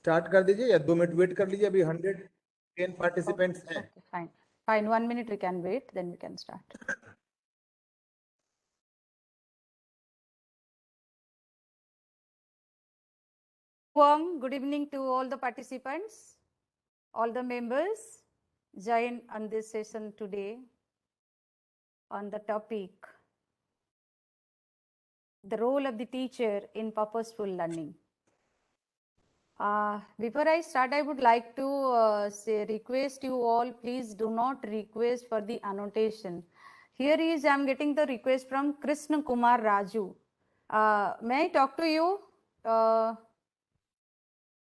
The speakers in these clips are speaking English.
Start कर दीजिए या 2 मिनट वेट कर लीजिए, अभी 110 पार्टिसिपेंट्स हैं. Okay, fine. 1 minute we can wait, then we can start. Warm good evening to all the participants, all the members join on this session today on the topic the role of the teacher in purposeful learning. Before I start, I would like to request you all, please do not request for the annotation. Here is, I am getting the request from Krishna Kumar Raju. May I talk to you?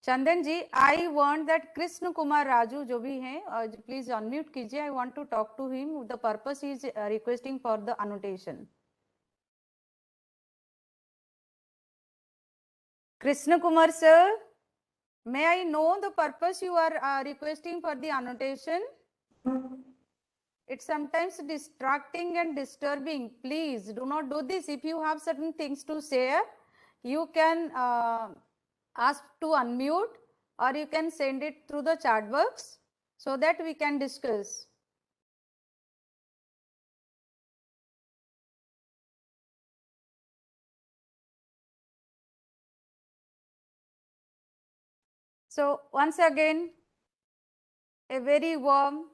Chandan ji, I want that Krishna Kumar Raju जो भी हैं, please unmute कीजिए. I want to talk to him. The purpose is requesting for the annotation. Krishna Kumar sir, may I know the purpose you are requesting for the annotation? It's sometimes distracting and disturbing. Please do not do this. If you have certain things to share, you can ask to unmute, or you can send it through the chat box so that we can discuss. So once again, a very warm,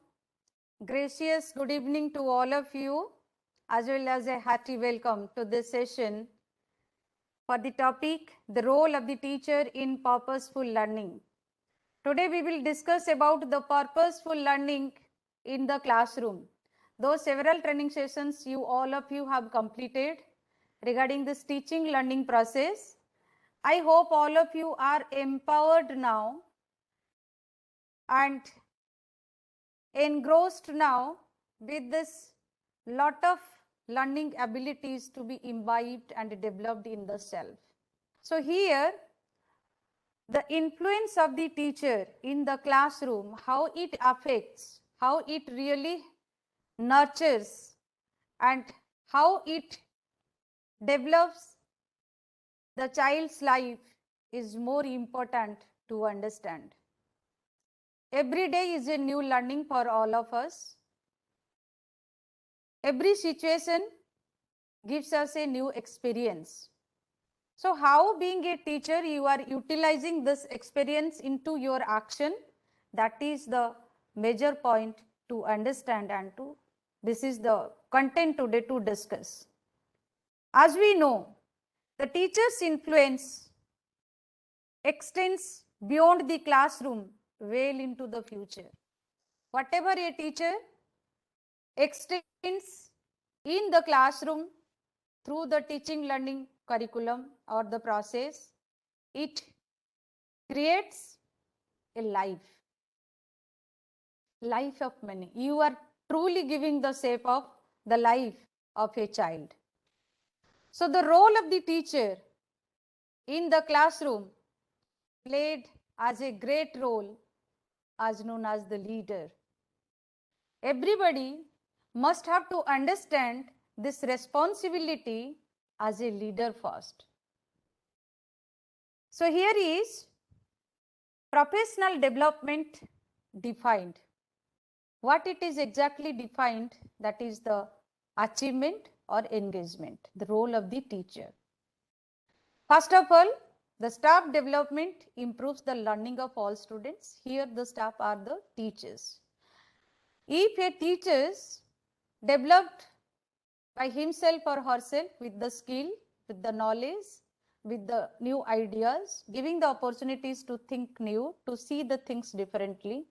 gracious good evening to all of you, as well as a hearty welcome to this session for the topic, the role of the teacher in purposeful learning. Today we will discuss about the purposeful learning in the classroom. Though several training sessions all of you have completed regarding this teaching learning process, I hope all of you are empowered now and engrossed now with this lot of learning abilities to be imbibed and developed in the self. So here, the influence of the teacher in the classroom, how it affects, how it really nurtures, and how it develops the child's life is more important to understand. Every day is a new learning for all of us. Every situation gives us a new experience. So how, being a teacher, you are utilizing this experience into your action, that is the major point to understand, and this is the content today to discuss. As we know, the teacher's influence extends beyond the classroom well into the future. Whatever a teacher extends in the classroom through the teaching learning curriculum or the process, it creates a life of many. You are truly giving the shape of the life of a child. So the role of the teacher in the classroom played as a great role as known as the leader. Everybody must have to understand this responsibility as a leader first. So here is professional development defined. What it is exactly defined, that is the achievement or engagement, the role of the teacher. First of all, the staff development improves the learning of all students. Here the staff are the teachers. If a teacher developed by himself or herself with the skill, with the knowledge, with the new ideas, giving the opportunities to think new, to see the things differently,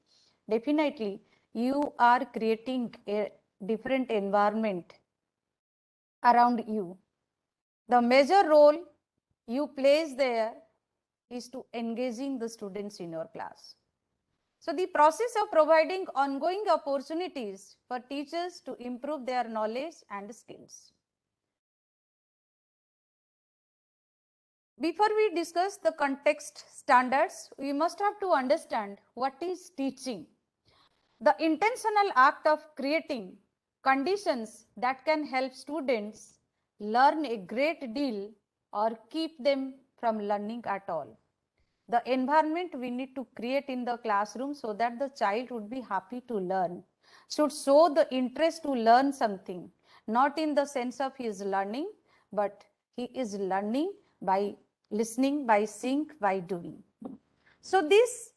definitely you are creating a different environment around you. The major role you place there is to engaging the students in your class. So the process of providing ongoing opportunities for teachers to improve their knowledge and skills. Before we discuss the context standards, we must have to understand what is teaching. The intentional act of creating conditions that can help students learn a great deal or keep them from learning at all. the environment we need to create in the classroom so that the child would be happy to learn, should show the interest to learn something, not in the sense of he is learning, but he is learning by listening, by seeing, by doing. So this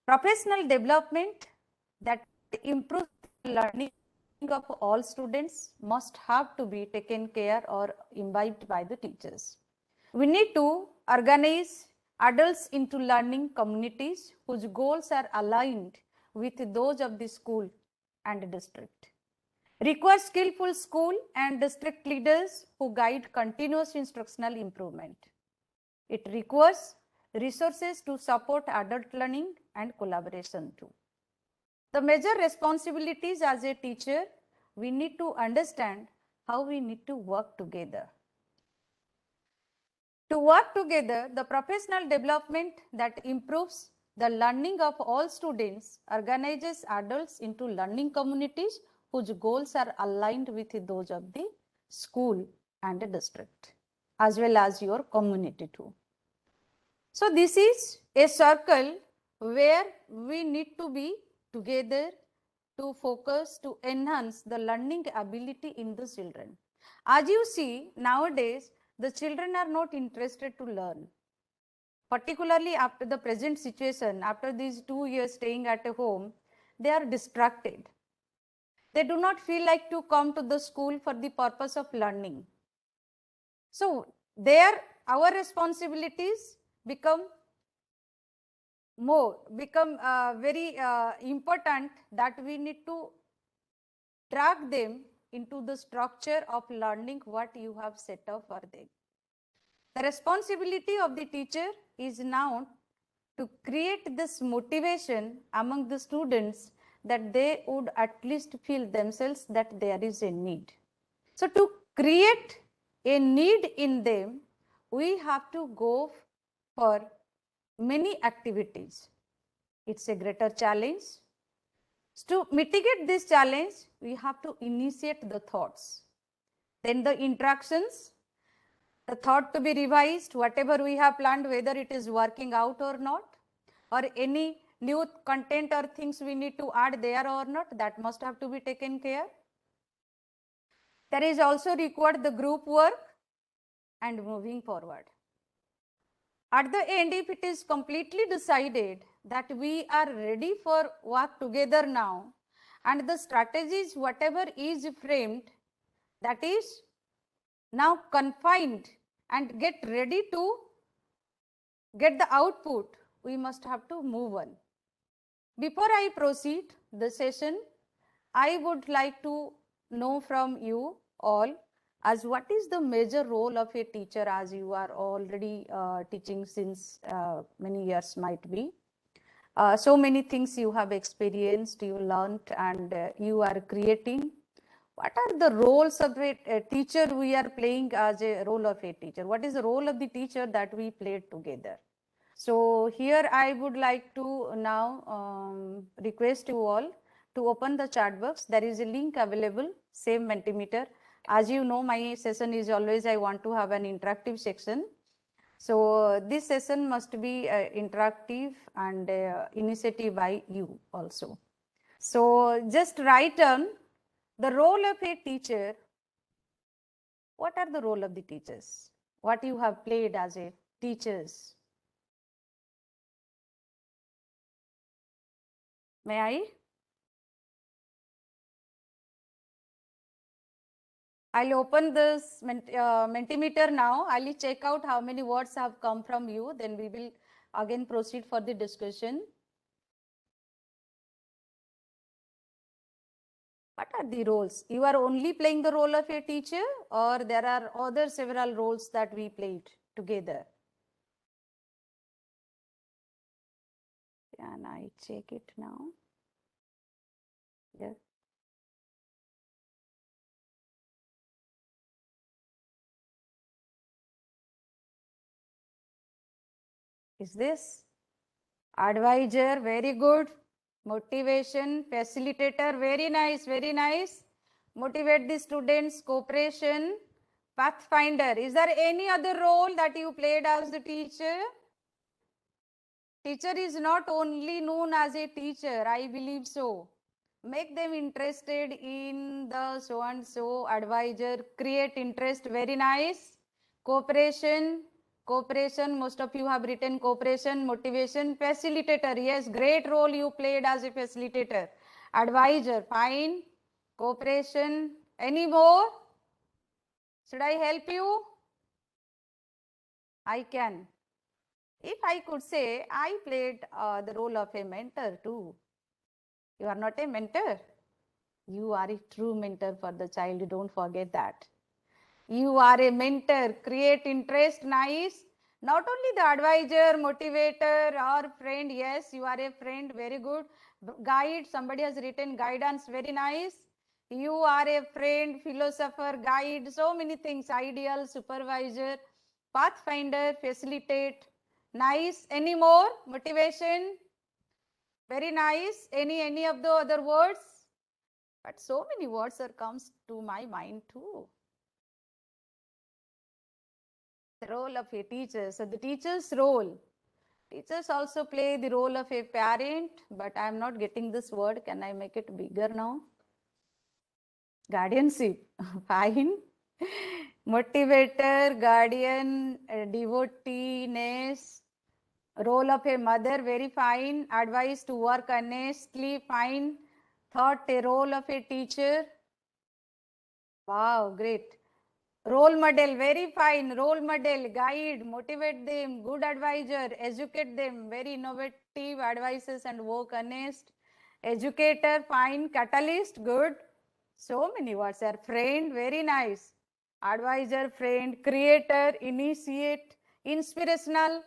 professional development that improves the learning of all students must have to be taken care or imbibed by the teachers. We need to organize adults into learning communities whose goals are aligned with those of the school and district. Require skillful school and district leaders who guide continuous instructional improvement. It requires resources to support adult learning and collaboration too. The major responsibilities as a teacher, we need to understand how we need to work together. To work together, the professional development that improves the learning of all students organizes adults into learning communities whose goals are aligned with those of the school and the district, as well as your community too. So this is a circle where we need to be together to focus, to enhance the learning ability in the children. As you see, nowadays, the children are not interested to learn. Particularly after the present situation, after these 2 years staying at a home, they are distracted. They do not feel like to come to the school for the purpose of learning. So there, our responsibilities become very important, that we need to drag them into the structure of learning what you have set up for them. The responsibility of the teacher is now to create this motivation among the students that they would at least feel themselves that there is a need. So to create a need in them, we have to go for many activities. It's a greater challenge. To mitigate this challenge, we have to initiate the thoughts. Then the interactions, the thought to be revised, whatever we have planned, whether it is working out or not, or any new content or things we need to add there or not, that must have to be taken care. There is also required the group work and moving forward. At the end, if it is completely decided that we are ready for work together now, and the strategies, whatever is framed, that is now confined and get ready to get the output, we must have to move on. Before I proceed the session, I would like to know from you all as what is the major role of a teacher, as you are already teaching since many years might be. So many things you have experienced, you learned, and you are creating. What are the roles of a teacher we are playing as a role of a teacher? What is the role of the teacher that we played together? So here I would like to now request you all to open the chat box. There is a link available, same Mentimeter. As you know, my session is always, I want to have an interactive section. So this session must be interactive and initiative by you also. So just write on the role of a teacher. What are the role of the teachers? What you have played as a teachers? May I? I'll open this Mentimeter now. I'll check out how many words have come from you. Then we will again proceed for the discussion. What are the roles? You are only playing the role of a teacher, or there are other several roles that we played together? Can I check it now? Yes. Is this advisor? Very good. Motivation, facilitator, very nice, very nice. Motivate the students, cooperation, pathfinder. Is there any other role that you played as the teacher? Teacher is not only known as a teacher, I believe so. Make them interested in the so and so advisor, create interest, very nice. Cooperation, cooperation, most of you have written cooperation, motivation, facilitator, yes, great role you played as a facilitator. Advisor, fine. Cooperation, any more? Should I help you? I can. If I could say, I played the role of a mentor too. You are not a mentor. You are a true mentor for the child. Don't forget that. You are a mentor. Create interest. Nice. Not only the advisor, motivator, or friend. Yes, you are a friend. Very good. Guide. Somebody has written guidance. Very nice. You are a friend, philosopher, guide. So many things. Ideal, supervisor, pathfinder, facilitate. Nice. Any more? Motivation. Very nice. Any of the other words? But so many words are comes to my mind too. The role of a teacher. So the teacher's role. Teachers also play the role of a parent, but I am not getting this word. Can I make it bigger now? Guardianship. Fine. Motivator, guardian, devoteeness. Role of a mother, very fine. Advice to work honestly, fine. Thought, a role of a teacher. Wow, great. Role model, very fine. Role model, guide, motivate them, good advisor, educate them, very innovative advices and work honest. Educator, fine. Catalyst, good. So many words are. Friend, very nice. Advisor, friend, creator, initiate, inspirational,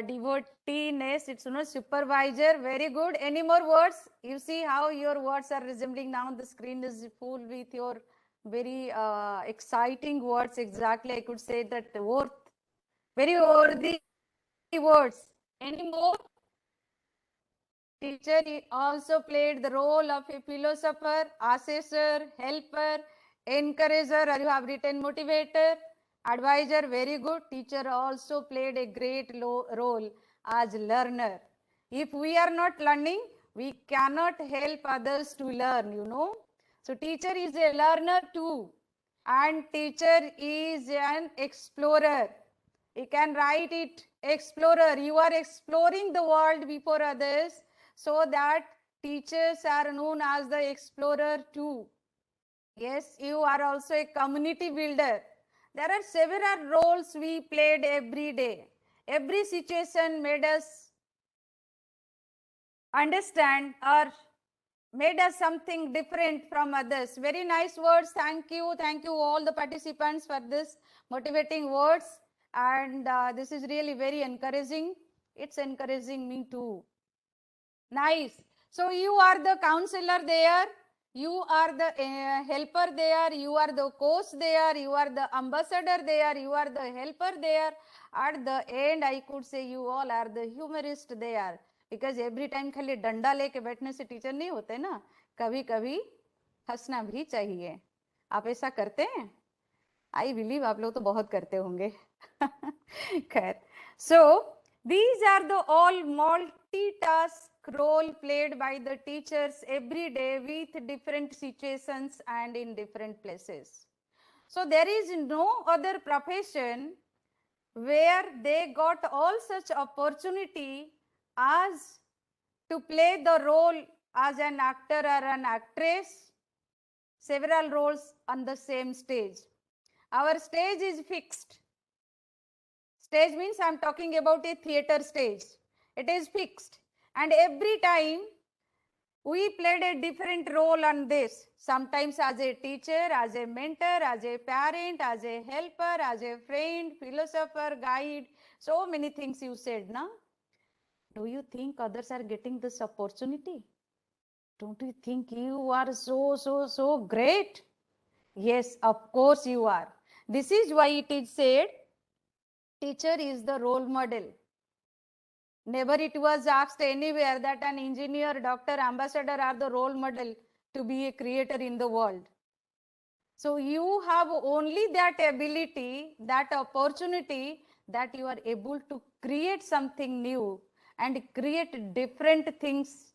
devoteeness, it's not supervisor, very good. Any more words? You see how your words are resembling now. The screen is full with your very exciting words. Exactly, I could say that worth, very worthy words. Any more? Teacher also played the role of a philosopher, assessor, helper, encourager, or you have written motivator, advisor, very good. Teacher also played a great role as learner. If we are not learning, we cannot help others to learn, you know. So teacher is a learner too, and teacher is an explorer. You can write it, explorer. You are exploring the world before others, so that teachers are known as the explorer too. Yes, you are also a community builder. There are several roles we played every day. Every situation made us understand or made us something different from others. Very nice words. Thank you. Thank you all the participants for this motivating words. And this is really very encouraging. It's encouraging me too. Nice. So you are the counselor there. You are the helper there. You are the coach there. You are the ambassador there. You are the helper there. At the end, I could say you all are the humorist there. Because every time खाली डंडा लेके बैठने से teacher नहीं होते ना, कभी कभी हंसना भी चाहिए. आप ऐसा करते हैं? आई बिलीव आप लोग तो बहुत करते होंगे. खैर, so these are the all multitask role played by the teachers every day with different situations and in different places. So there is no other profession where they got all such opportunity as to play the role as an actor or an actress, several roles on the same stage. Our stage is fixed. Stage means I am talking about a theater stage. It is fixed. And every time we played a different role on this. Sometimes as a teacher, as a mentor, as a parent, as a helper, as a friend, philosopher, guide. So many things you said, na? Do you think others are getting this opportunity? Don't you think you are so great? Yes, of course you are. This is why it is said, teacher is the role model. Never it was asked anywhere that an engineer, doctor, ambassador are the role model to be a creator in the world. So you have only that ability, that opportunity that you are able to create something new and create different things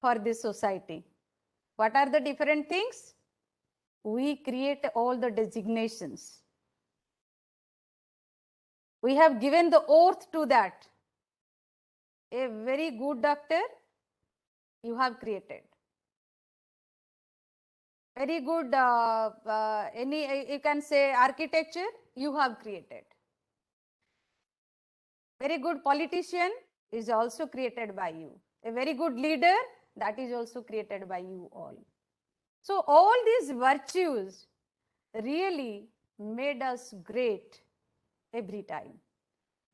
for this society. What are the different things? We create all the designations. We have given the oath to that. A very good doctor you have created. Very good, you can say architecture you have created. Very good politician is also created by you. A very good leader, that is also created by you all. So all these virtues really made us great every time.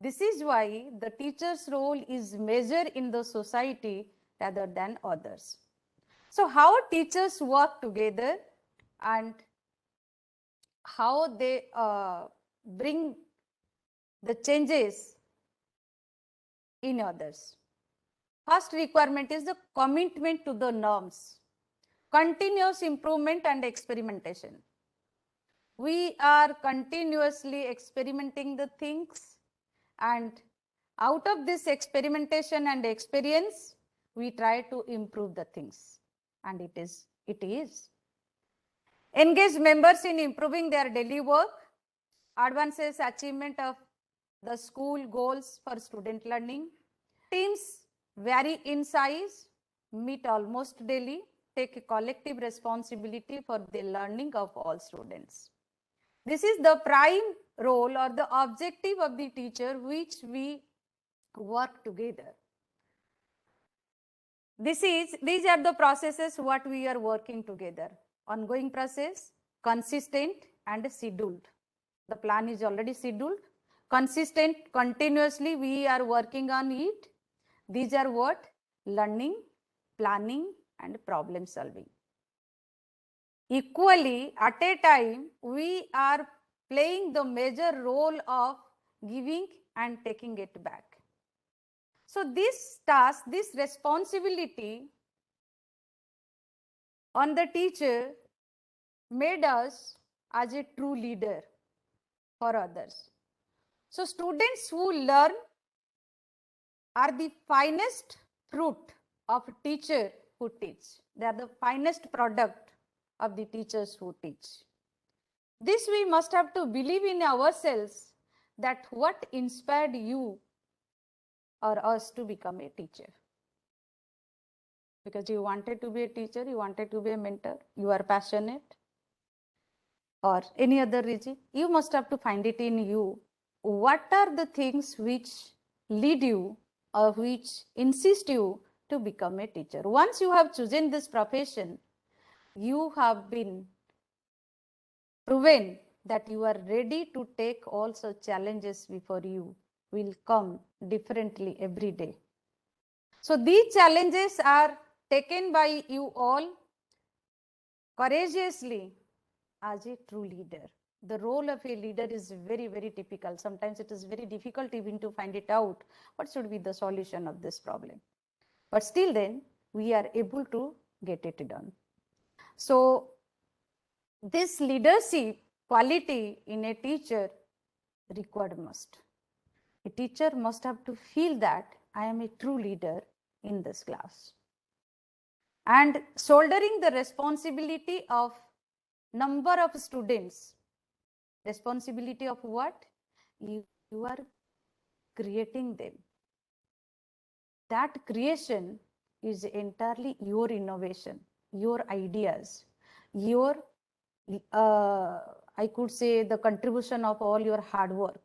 This is why the teacher's role is measured in the society rather than others. So how teachers work together and how they bring the changes in others. First requirement is the commitment to the norms, continuous improvement and experimentation. We are continuously experimenting the things, and out of this experimentation and experience, we try to improve the things, and it is. Engage members in improving their daily work, advances achievement of the school goals for student learning. Teams vary in size, meet almost daily, take a collective responsibility for the learning of all students. This is the prime role or the objective of the teacher, which we work together. These are the processes what we are working together. Ongoing process, consistent and scheduled. The plan is already scheduled. Consistent, continuously we are working on it. These are what? Learning, planning and problem solving. Equally, at a time, we are playing the major role of giving and taking it back. So this task, this responsibility on the teacher made us as a true leader for others. So students who learn are the finest fruit of teacher who teach. They are the finest product of the teachers who teach. This we must have to believe in ourselves, that what inspired you or us to become a teacher. Because you wanted to be a teacher, you wanted to be a mentor, you are passionate, or any other reason, you must have to find it in you. What are the things which lead you or which insist you to become a teacher? Once you have chosen this profession, you have been proven that you are ready to take all such challenges before you will come differently every day. So these challenges are taken by you all courageously as a true leader. The role of a leader is very, very typical. Sometimes it is very difficult even to find it out what should be the solution of this problem. But still then, we are able to get it done. So this leadership quality in a teacher required must. A teacher must have to feel that I am a true leader in this class. And shouldering the responsibility of number of students. Responsibility of what? You are creating them. That creation is entirely your innovation, your ideas, your, I could say, the contribution of all your hard work.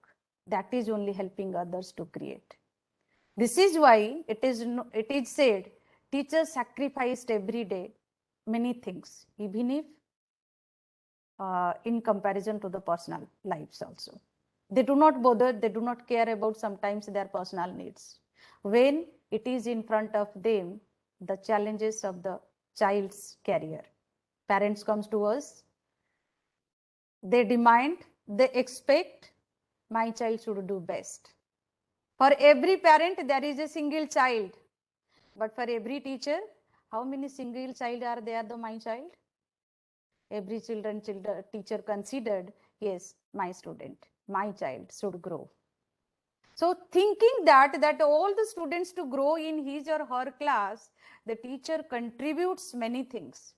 That is only helping others to create. This is why it is said, teachers sacrificed every day many things, even if in comparison to the personal lives also. They do not bother, they do not care about sometimes their personal needs. When it is in front of them, the challenges of the child's career. Parents comes to us, they demand, they expect, my child should do best. For every parent, there is a single child. But for every teacher, how many single child are there, the my child? Every teacher considered, yes, my student, my child should grow. So thinking that all the students to grow in his or her class, the teacher contributes many things,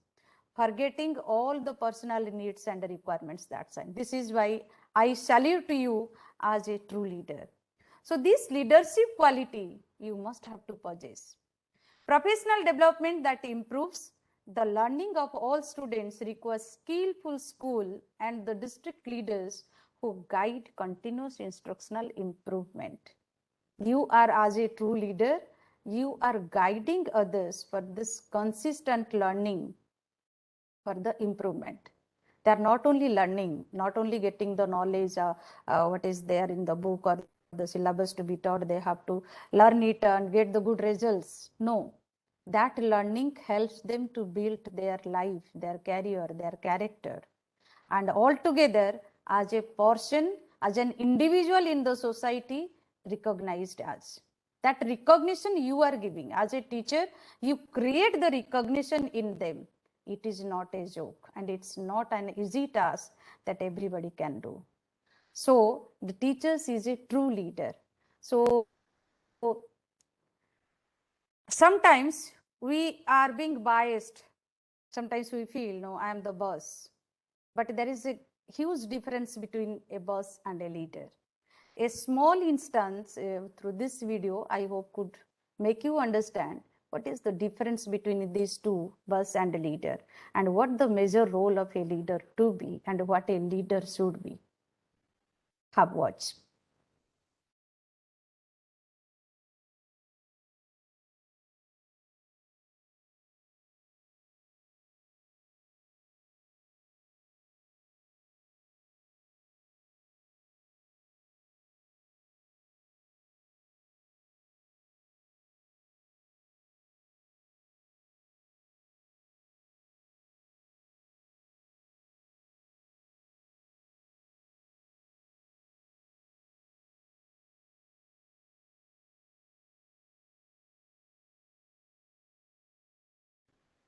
forgetting all the personal needs and requirements. That's why. This is why I salute you as a true leader. So this leadership quality you must have to possess. Professional development that improves the learning of all students requires skillful school and the district leaders who guide continuous instructional improvement. You are, as a true leader, you are guiding others for this consistent learning, for the improvement. They are not only learning, not only getting the knowledge, what is there in the book or the syllabus to be taught, they have to learn it and get the good results. No, that learning helps them to build their life, their career, their character, and altogether as a portion, as an individual in the society recognized as. That recognition you are giving as a teacher, you create the recognition in them. It is not a joke and it's not an easy task that everybody can do. So the teachers is a true leader. So sometimes we are being biased. Sometimes we feel, no, I am the boss. But there is a huge difference between a boss and a leader. A small instance through this video, I hope could make you understand what is the difference between these two, boss and a leader, and what the major role of a leader to be and what a leader should be. Have watch.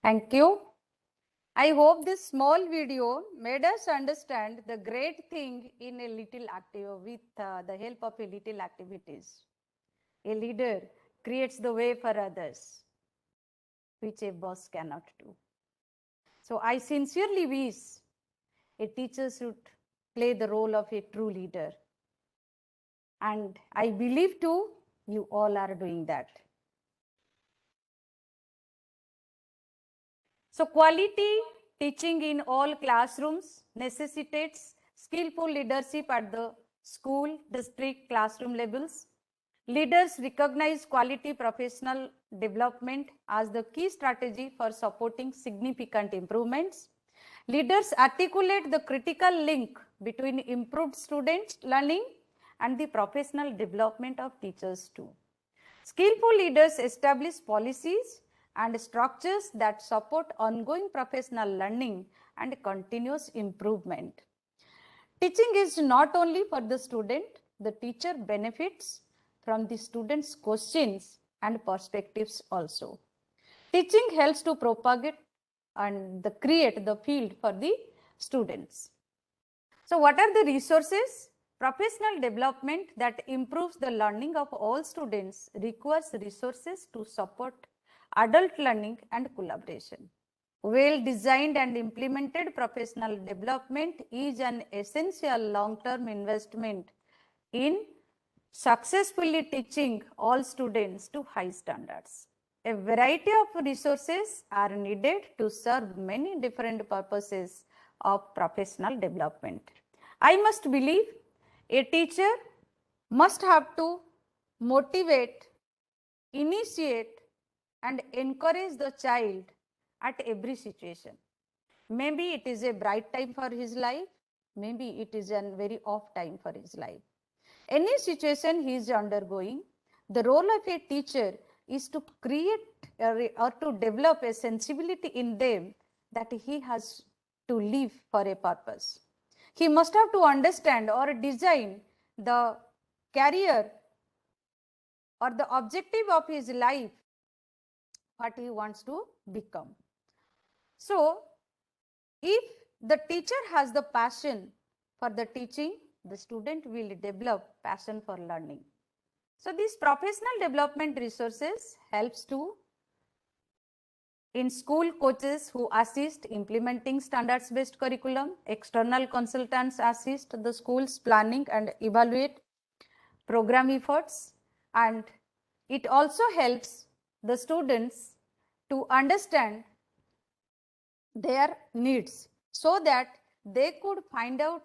Thank you. I hope this small video made us understand the great thing in a little active with the help of a little activities. A leader creates the way for others, which a boss cannot do. So I sincerely wish a teacher should play the role of a true leader. And I believe too, you all are doing that. So quality teaching in all classrooms necessitates skillful leadership at the school, district, classroom levels. Leaders recognize quality professional development as the key strategy for supporting significant improvements. Leaders articulate the critical link between improved student learning and the professional development of teachers too. Skillful leaders establish policies and structures that support ongoing professional learning and continuous improvement. Teaching is not only for the student, the teacher benefits from the student's questions and perspectives also. Teaching helps to propagate and create the field for the students. So what are the resources? Professional development that improves the learning of all students requires resources to support adult learning and collaboration. Well designed and implemented professional development is an essential long-term investment in successfully teaching all students to high standards. A variety of resources are needed to serve many different purposes of professional development. I must believe a teacher must have to motivate, initiate, and encourage the child at every situation. Maybe it is a bright time for his life, maybe it is a very off time for his life. Any situation he is undergoing, the role of a teacher is to create or to develop a sensibility in them that he has to live for a purpose. He must have to understand or design the career or the objective of his life, what he wants to become. So, if the teacher has the passion for the teaching, the student will develop passion for learning. So these professional development resources helps to in school coaches who assist implementing standards based curriculum, external consultants assist the schools planning and evaluate program efforts, and it also helps the students to understand their needs so that they could find out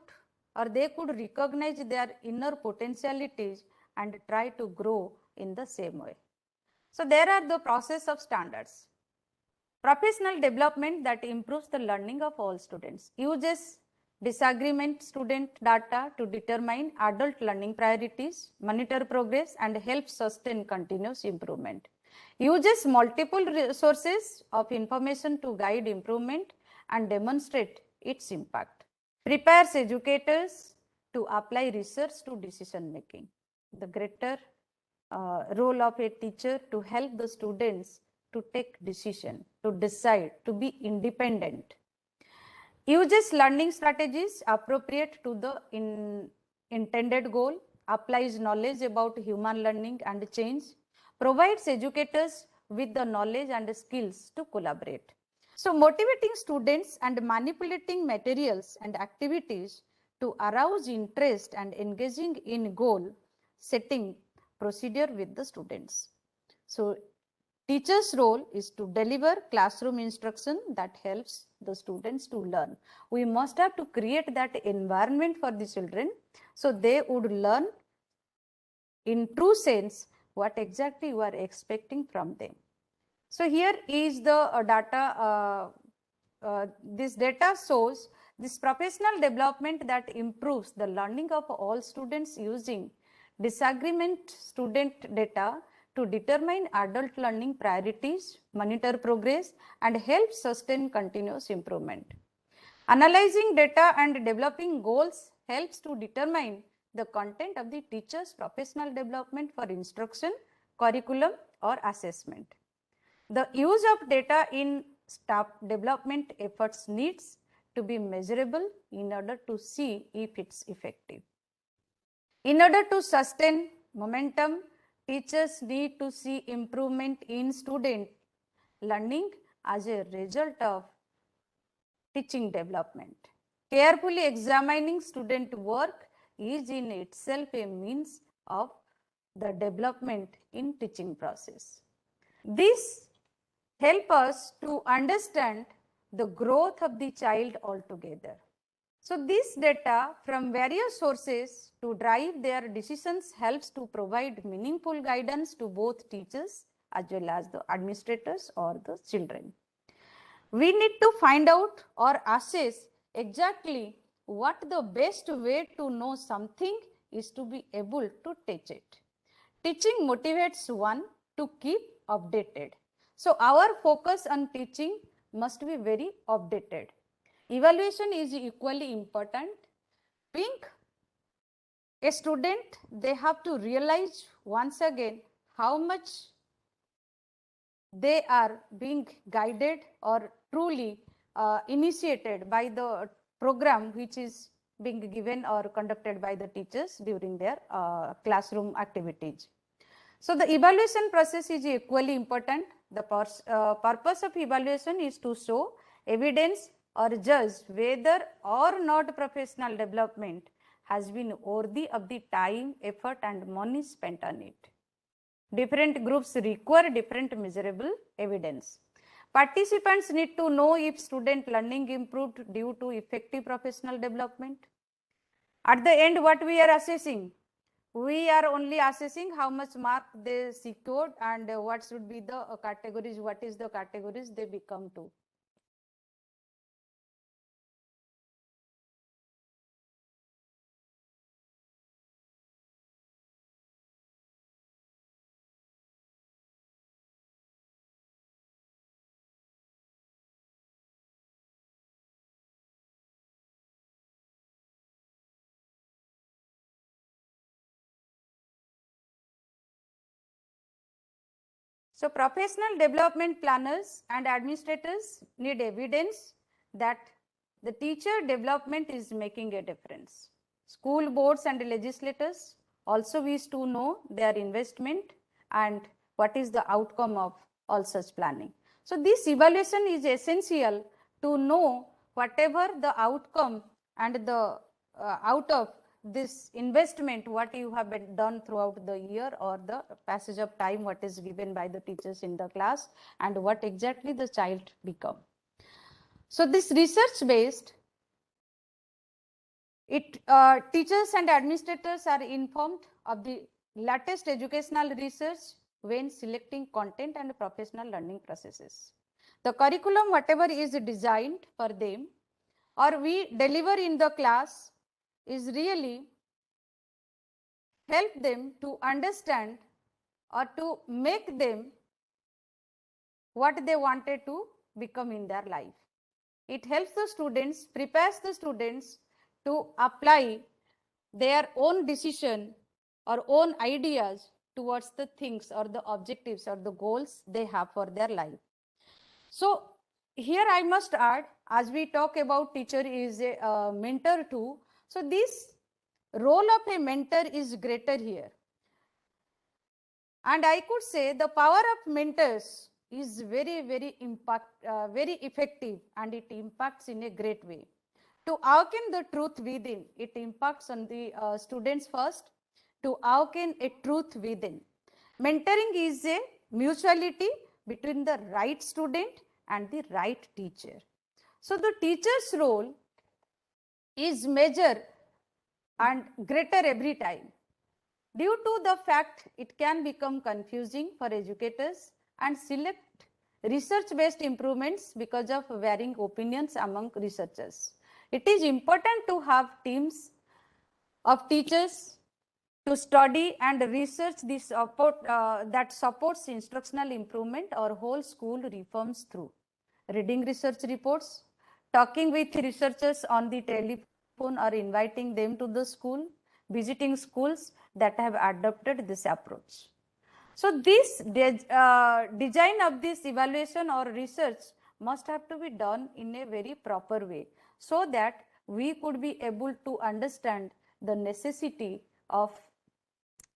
or they could recognize their inner potentialities and try to grow in the same way. So there are the process of standards. Professional development that improves the learning of all students, uses disagreement student data to determine adult learning priorities, monitor progress and help sustain continuous improvement. Uses multiple sources of information to guide improvement and demonstrate its impact. Prepares educators to apply research to decision making. The greater role of a teacher to help the students to take decision, to decide, to be independent. Uses learning strategies appropriate to the intended goal, applies knowledge about human learning and change, provides educators with the knowledge and skills to collaborate. So motivating students and manipulating materials and activities to arouse interest and engaging in goal setting procedure with the students. So teacher's role is to deliver classroom instruction that helps the students to learn. We must have to create that environment for the children so they would learn in true sense what exactly you are expecting from them. So here is the data, this data shows this professional development that improves the learning of all students using disagreement student data to determine adult learning priorities, monitor progress and help sustain continuous improvement. Analyzing data and developing goals helps to determine the content of the teacher's professional development for instruction, curriculum or assessment. The use of data in staff development efforts needs to be measurable in order to see if it's effective. In order to sustain momentum, teachers need to see improvement in student learning as a result of teaching development. Carefully examining student work is in itself a means of the development in teaching process. This help us to understand the growth of the child altogether. So this data from various sources to drive their decisions helps to provide meaningful guidance to both teachers as well as the administrators or the children. We need to find out or assess exactly what the best way to know something is to be able to teach it. Teaching motivates one to keep updated. So our focus on teaching must be very updated. Evaluation is equally important. Being a student, they have to realize once again how much they are being guided or truly initiated by the program which is being given or conducted by the teachers during their classroom activities. So the evaluation process is equally important. The purpose of evaluation is to show evidence or judge whether or not professional development has been worthy of the time, effort and money spent on it. Different groups require different measurable evidence. Participants need to know if student learning improved due to effective professional development. At the end, what we are assessing? We are only assessing how much mark they secured and what should be the categories, what is the categories they become to. So professional development planners and administrators need evidence that the teacher development is making a difference. School boards and legislators also wish to know their investment and what is the outcome of all such planning. So this evaluation is essential to know whatever the outcome and the out of this investment, what you have been done throughout the year or the passage of time, what is given by the teachers in the class, and what exactly the child become. So this research based, teachers and administrators are informed of the latest educational research when selecting content and professional learning processes. The curriculum, whatever is designed for them or we deliver in the class, is really help them to understand or to make them what they wanted to become in their life. It helps the students, prepares the students to apply their own decision or own ideas towards the things or the objectives or the goals they have for their life. So here I must add, as we talk about teacher is a mentor too, so this role of a mentor is greater here. And I could say the power of mentors is very very effective, and it impacts in a great way. To awaken the truth within, it impacts on the students first, to awaken a truth within. Mentoring is a mutuality between the right student and the right teacher. So the teacher's role is major and greater every time. Due to the fact it can become confusing for educators and select research-based improvements because of varying opinions among researchers. It is important to have teams of teachers to study and research this that supports instructional improvement or whole school reforms through reading research reports, talking with researchers on the telephone or inviting them to the school, visiting schools that have adopted this approach. So this design of this evaluation or research must have to be done in a very proper way, so that we could be able to understand the necessity of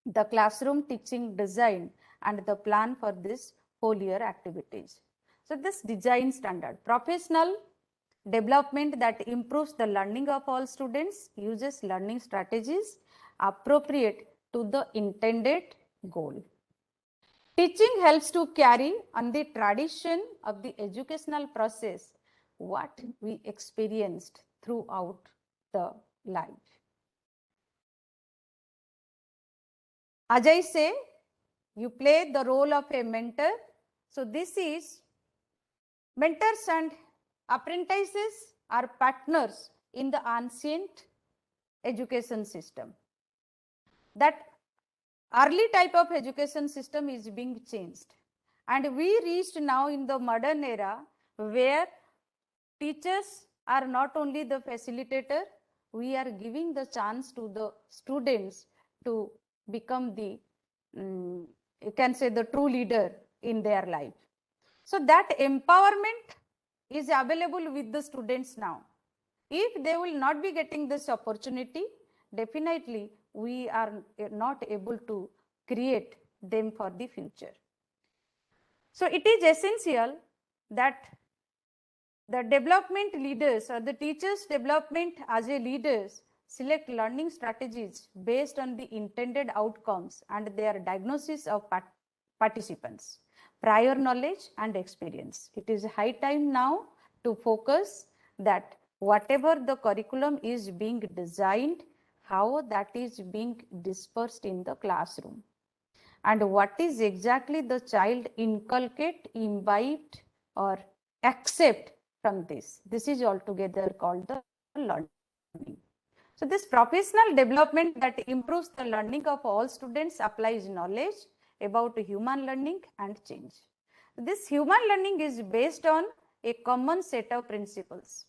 the classroom teaching design and the plan for this whole year activities. So this design standard, professional development that improves the learning of all students, uses learning strategies appropriate to the intended goal. Teaching helps to carry on the tradition of the educational process, what we experienced throughout the life. As I say, you play the role of a mentor. So this is mentors and apprentices are partners in the ancient education system. That early type of education system is being changed, and we reached now in the modern era where teachers are not only the facilitator, we are giving the chance to the students to become the you can say the true leader in their life. So that empowerment is available with the students now. If they will not be getting this opportunity, definitely we are not able to create them for the future. So it is essential that the development leaders or the teachers development as a leaders select learning strategies based on the intended outcomes and their diagnosis of participants, prior knowledge and experience. It is high time now to focus that whatever the curriculum is being designed, how that is being dispersed in the classroom, and what is exactly the child inculcate, imbibed or accept from this. This is altogether called the learning. So this professional development that improves the learning of all students applies knowledge about human learning and change. This human learning is based on a common set of principles.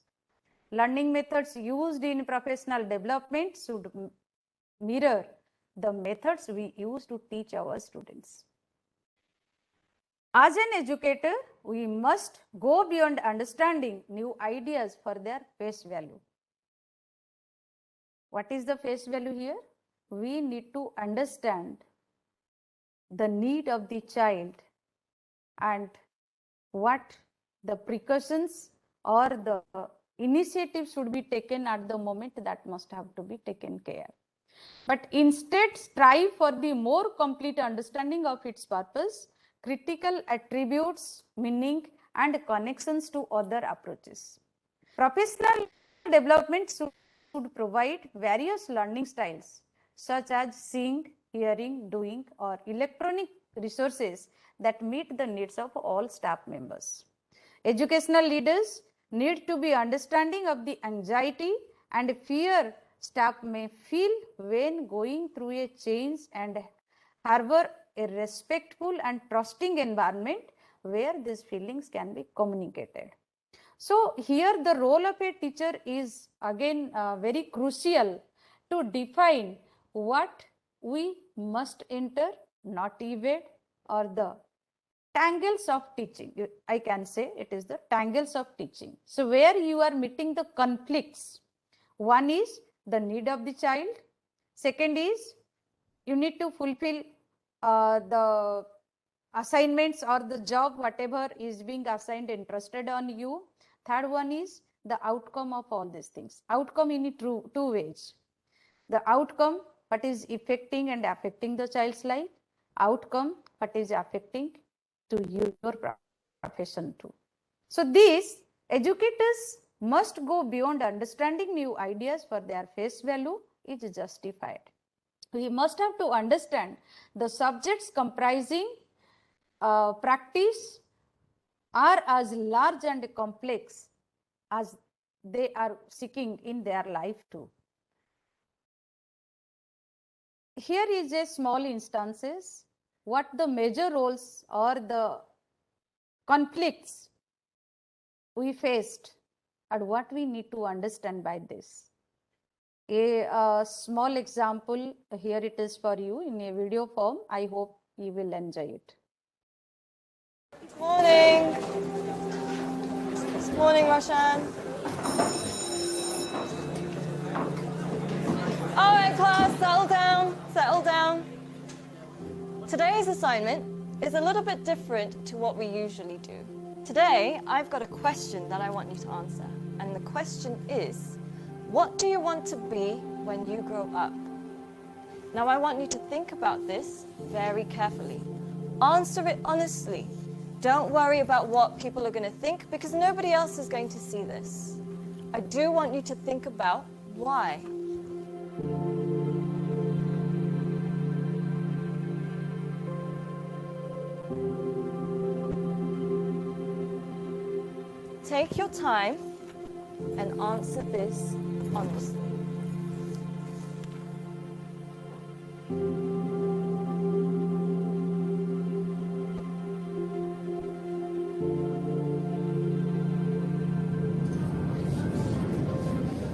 Learning methods used in professional development should mirror the methods we use to teach our students. As an educator, we must go beyond understanding new ideas for their face value. What is the face value here? we need to understand the need of the child and what the precautions or the initiatives should be taken at the moment that must have to be taken care. But instead strive for the more complete understanding of its purpose, critical attributes, meaning and connections to other approaches. Professional development should provide various learning styles such as seeing, hearing, doing or electronic resources that meet the needs of all staff members. Educational leaders need to be understanding of the anxiety and fear staff may feel when going through a change and harbor a respectful and trusting environment where these feelings can be communicated. So here the role of a teacher is again very crucial to define what we must enter, not evade, or the tangles of teaching. I can say it is the tangles of teaching. So where you are meeting the conflicts. One is the need of the child. Second is you need to fulfill the assignments or the job whatever is being assigned entrusted on you. Third one is the outcome of all these things. Outcome in two ways. The outcome what is affecting and affecting the child's life. Outcome what is affecting to your profession too. So these educators must go beyond understanding new ideas for their face value is justified. We must have to understand the subjects comprising practice are as large and complex as they are seeking in their life too. Here is a small instances what the major roles or the conflicts we faced and what we need to understand by this. A small example here it is for you in a video form. I hope you will enjoy it. Morning. Morning, Roshan. All right, class, settle down, settle down. Today's assignment is a little bit different to what we usually do. Today, I've got a question that I want you to answer. And the question is, what do you want to be when you grow up? Now, I want you to think about this very carefully. Answer it honestly. Don't worry about what people are going to think because nobody else is going to see this. I do want you to think about why. Take your time and answer this honestly.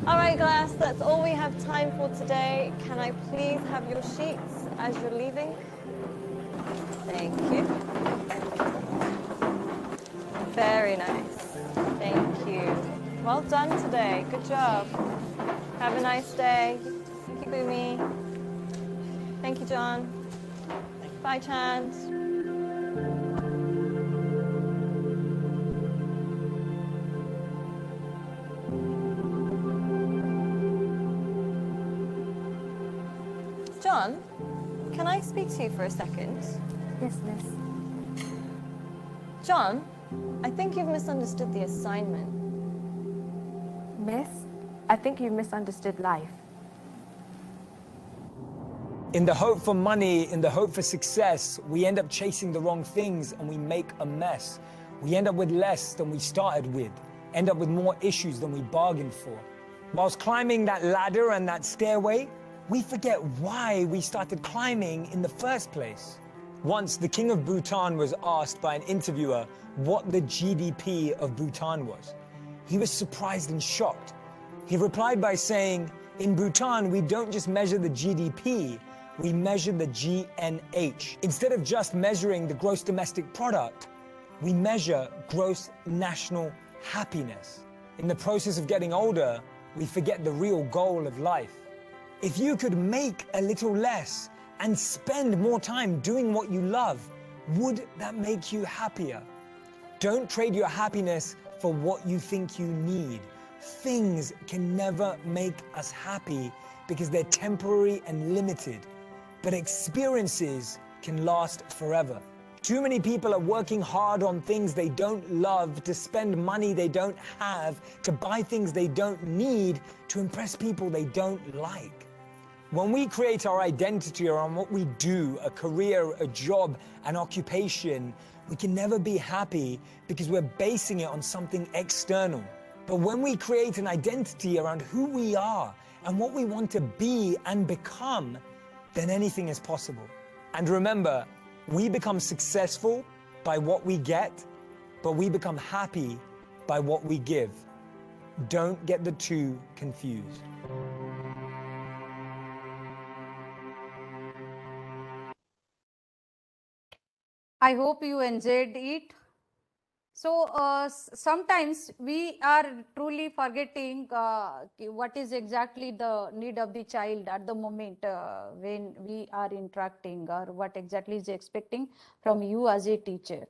All right, class, that's all we have time for today. Can I please have your sheets as you're leaving? Thank you. Very nice. Thank you. Well done today. Good job. Have a nice day. Thank you, Boomy. Thank you, John. Bye, Chance. John, can I speak to you for a second? Yes, miss. John, I think you've misunderstood the assignment. Miss, I think you've misunderstood life. In the hope for money, in the hope for success, we end up chasing the wrong things and we make a mess. We end up with less than we started with, end up with more issues than we bargained for. Whilst climbing that ladder and that stairway, we forget why we started climbing in the first place. Once, the king of Bhutan was asked by an interviewer what the GDP of Bhutan was. He was surprised and shocked. He replied by saying, in Bhutan, we don't just measure the GDP, we measure the GNH. Instead of just measuring the gross domestic product, we measure gross national happiness. In the process of getting older, we forget the real goal of life. If you could make a little less and spend more time doing what you love, would that make you happier? Don't trade your happiness for what you think you need. Things can never make us happy because they're temporary and limited, but experiences can last forever. Too many people are working hard on things they don't love, to spend money they don't have, to buy things they don't need, to impress people they don't like. When we create our identity around what we do, a career, a job, an occupation, we can never be happy because we're basing it on something external. But when we create an identity around who we are and what we want to be and become, then anything is possible. And remember, we become successful by what we get, but we become happy by what we give. Don't get the two confused. I hope you enjoyed it. So sometimes we are truly forgetting what is exactly the need of the child at the moment when we are interacting, or what exactly is expecting from you as a teacher.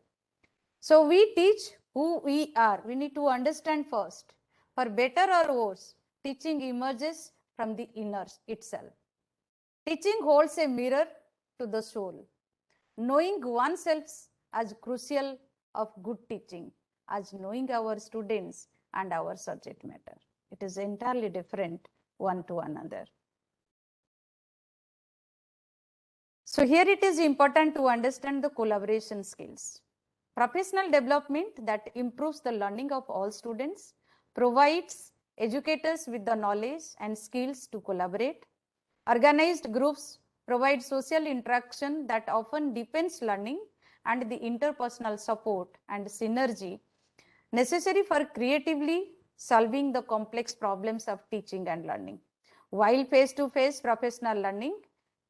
So we teach who we are. We need to understand first. For better or worse, teaching emerges from the inner itself. Teaching holds a mirror to the soul. Knowing oneself as crucial of good teaching as knowing our students and our subject matter. It is entirely different one to another. So here it is important to understand the collaboration skills. Professional development that improves the learning of all students, provides educators with the knowledge and skills to collaborate. Organized groups provide social interaction that often deepens learning and the interpersonal support and synergy necessary for creatively solving the complex problems of teaching and learning. While face-to-face professional learning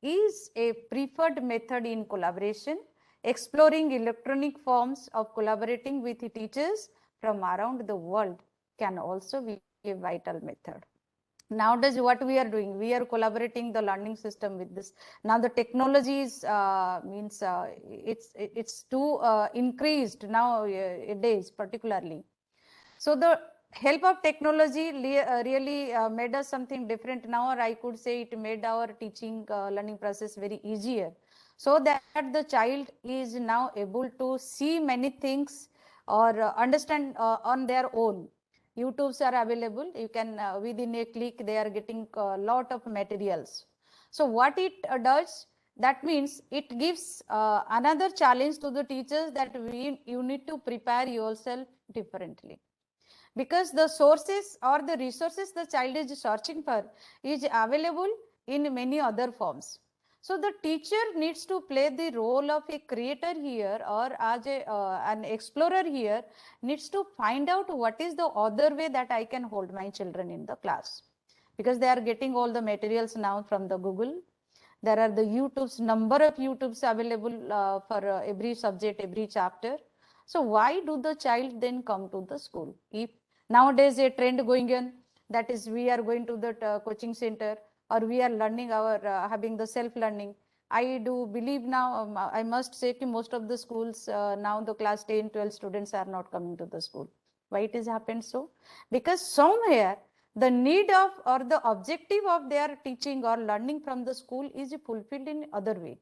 is a preferred method in collaboration, exploring electronic forms of collaborating with teachers from around the world can also be a vital method. Nowadays, what we are doing, we are collaborating the learning system with this. Now the technologies it's too increased nowadays particularly. So the help of technology really made us something different now, or I could say it made our teaching learning process very easier, so that the child is now able to see many things or understand on their own. YouTubes are available. You can within a click they are getting a lot of materials. So what it does, that means it gives another challenge to the teachers, that you need to prepare yourself differently, because the sources or the resources the child is searching for is available in many other forms. So the teacher needs to play the role of a creator here, or as an explorer here, needs to find out what is the other way that I can hold my children in the class, because they are getting all the materials now from the Google. There are the YouTubes, number of YouTubes available for every subject, every chapter. So why do the child then come to the school? If nowadays a trend going on, that is we are going to the coaching center, or we are learning our having the self learning. I do believe now, I must say that most of the schools now the class 10, 12 students are not coming to the school. Why it has happened so? Because somewhere the need of or the objective of their teaching or learning from the school is fulfilled in other way.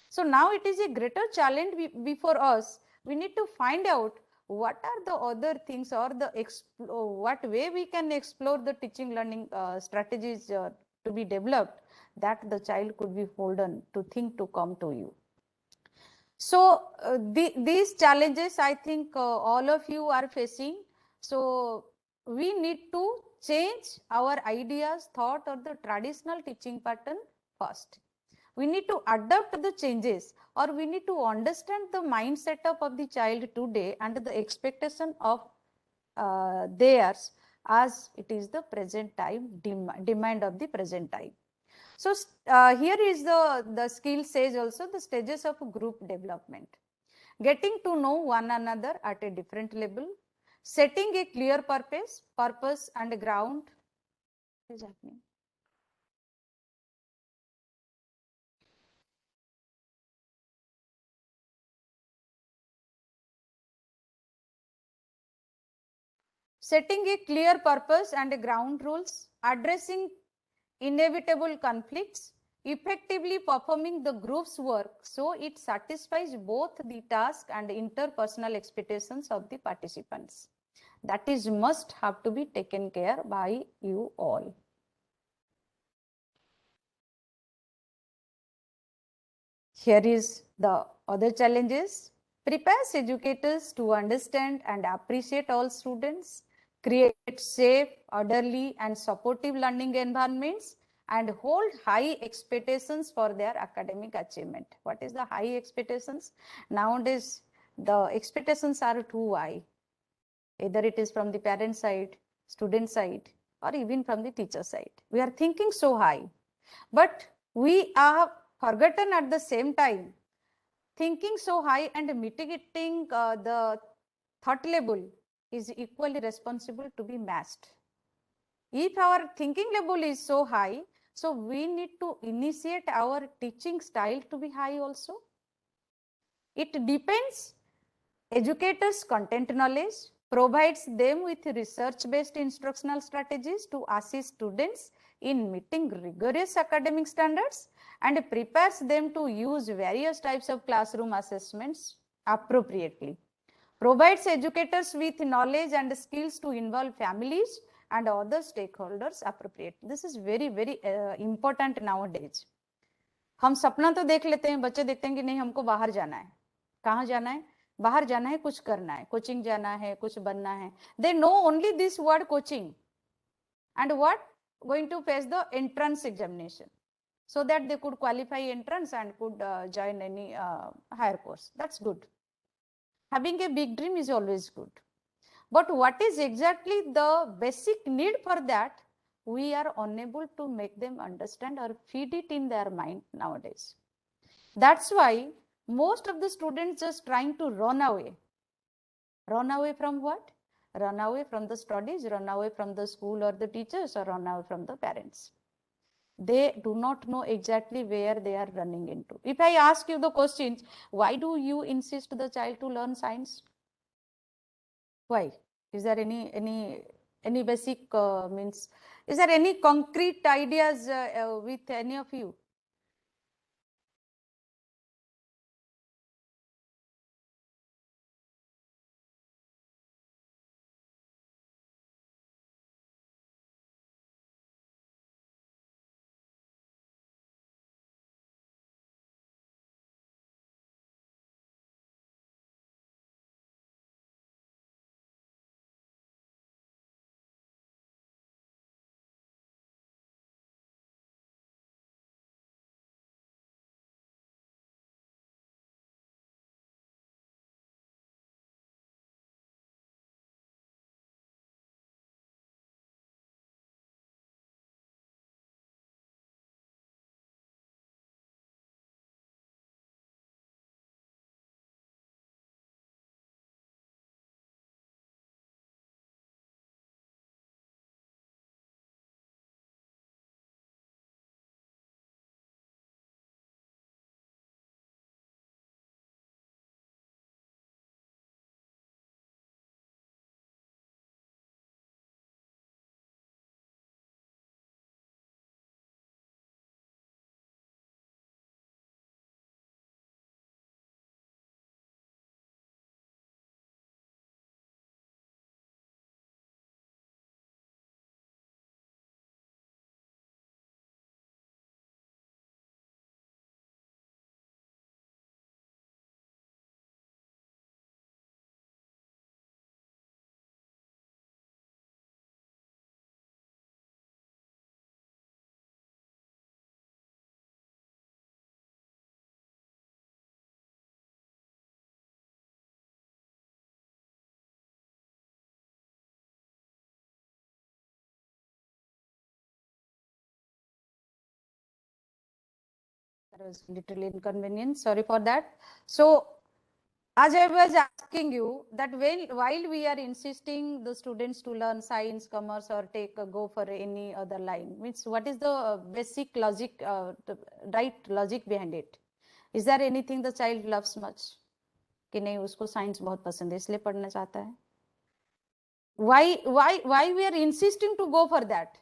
So now it is a greater challenge before us. We need to find out what are the other things, or the what way we can explore the teaching learning strategies to be developed, that the child could be holden to think to come to you. So these challenges I think all of you are facing. So we need to change our ideas, thought, or the traditional teaching pattern first. We need to adapt the changes, or we need to understand the mindset of the child today and the expectation of theirs, as it is the present time demand of the present time. So here is the skill says also the stages of group development. Getting to know one another at a different level, setting a clear purpose and ground. What is happening? setting a clear purpose and ground rules, addressing inevitable conflicts, effectively performing the group's work so it satisfies both the task and interpersonal expectations of the participants. That is must have to be taken care by you all. Here is the other challenges. Prepares educators to understand and appreciate all students, create safe, orderly and supportive learning environments, and hold high expectations for their academic achievement. What is the high expectations? Nowadays, the expectations are too high. Either it is from the parent side, student side, or even from the teacher side. We are thinking so high, but we are forgotten at the same time. Thinking so high and mitigating the thought level is equally responsible to be matched. If our thinking level is so high, so we need to initiate our teaching style to be high also. It depends educators' content knowledge, provides them with research-based instructional strategies to assist students in meeting rigorous academic standards, and prepares them to use various types of classroom assessments appropriately. Provides educators with knowledge and skills to involve families and other stakeholders appropriately. This is very, very important nowadays. हम सपना तो देख लेते हैं, बच्चे देखते हैं कि नहीं हमको बाहर जाना है. कहाँ जाना है? बाहर जाना है, कुछ करना है, कोचिंग जाना है, कुछ बनना है. They know only this word coaching, and what going to face the entrance examination, so that they could qualify entrance and could join any higher course. That's good. Having a big dream is always good. But what is exactly the basic need for that? We are unable to make them understand or feed it in their mind nowadays. That's why most of the students just trying to run away. Run away from what? Run away from the studies, run away from the school or the teachers, or run away from the parents. They do not know exactly where they are running into. If I ask you the questions, why do you insist the child to learn science? Why? Is there any basic means? Is there any concrete ideas with any of you? That was literally inconvenient. Sorry for that. So, as I was asking you that while we are insisting the students to learn science, commerce, or go for any other line, means what is the basic logic, the right logic behind it? Is there anything the child loves much? कि नहीं उसको science बहुत पसंद है इसलिए पढ़ना चाहता है? Why we are insisting to go for that?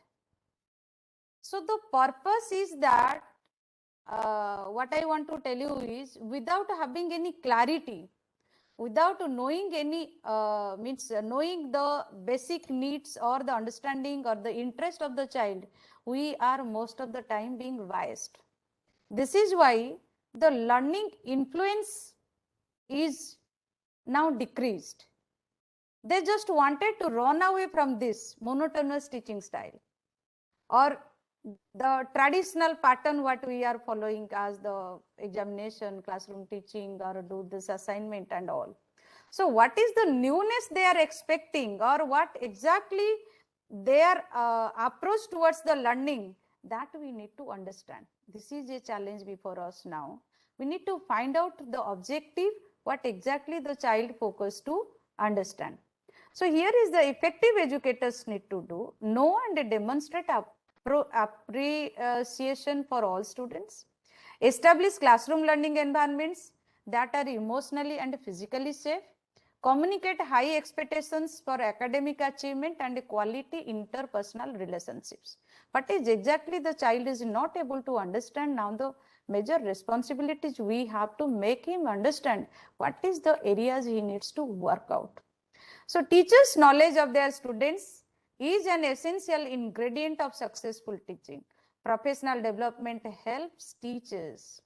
So the purpose is that what I want to tell you is, without having any clarity, without knowing any knowing the basic needs or the understanding or the interest of the child, we are most of the time being biased. This is why the learning influence is now decreased. They just wanted to run away from this monotonous teaching style, or the traditional pattern what we are following as the examination, classroom teaching, or do this assignment and all. So what is the newness they are expecting, or what exactly their approach towards the learning, that we need to understand. This is a challenge before us now. We need to find out the objective, what exactly the child focus to understand. So here is the effective educators need to do: know and demonstrate appreciation for all students, establish classroom learning environments that are emotionally and physically safe, communicate high expectations for academic achievement and quality interpersonal relationships. What is exactly the child is not able to understand now, the major responsibilities we have to make him understand what is the areas he needs to work out. So teachers' knowledge of their students is an essential ingredient of successful teaching. Professional development helps teachers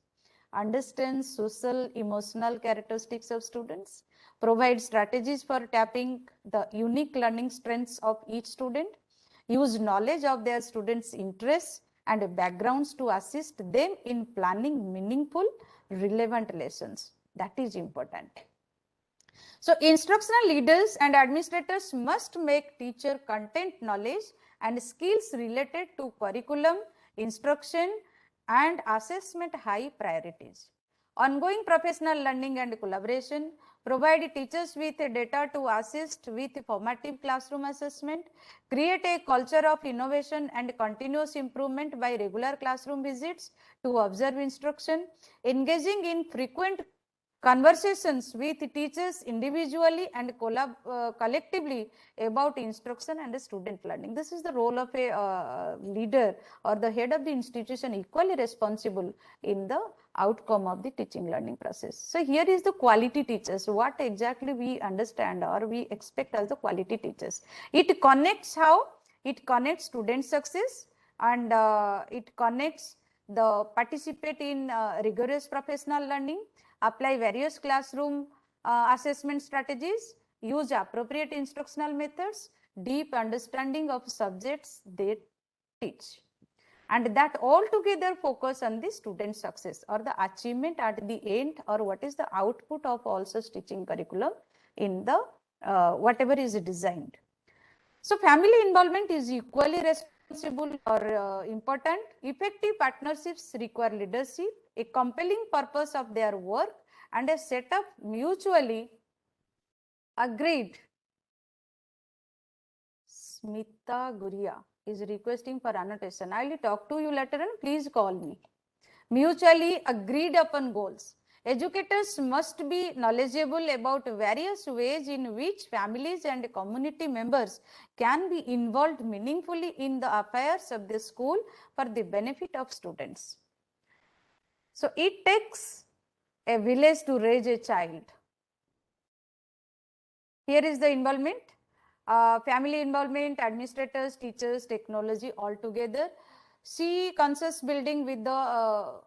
understand social, emotional characteristics of students, provide strategies for tapping the unique learning strengths of each student, use knowledge of their students' interests and backgrounds to assist them in planning meaningful, relevant lessons. That is important. So instructional leaders and administrators must make teacher content knowledge and skills related to curriculum, instruction and assessment high priorities. Ongoing professional learning and collaboration, provide teachers with data to assist with formative classroom assessment, create a culture of innovation and continuous improvement by regular classroom visits to observe instruction, engaging in frequent conversations with teachers individually and collectively about instruction and student learning. This is the role of a leader or the head of the institution, equally responsible in the outcome of the teaching learning process. So here is the quality teachers, what exactly we understand or we expect as the quality teachers. It connects how? It connects student success and it connects the participate in rigorous professional learning, apply various classroom assessment strategies, use appropriate instructional methods, deep understanding of subjects they teach. And that all together focus on the student success or the achievement at the end, or what is the output of all such teaching curriculum in the whatever is designed. So family involvement is equally responsible or important. Effective partnerships require leadership, a compelling purpose of their work, and a set of mutually agreed. Smita Guria is requesting for annotation. I will talk to you later and please call me. Mutually agreed upon goals. Educators must be knowledgeable about various ways in which families and community members can be involved meaningfully in the affairs of the school for the benefit of students. So it takes a village to raise a child. Here is the involvement, family involvement, administrators, teachers, technology all together. See conscious building with the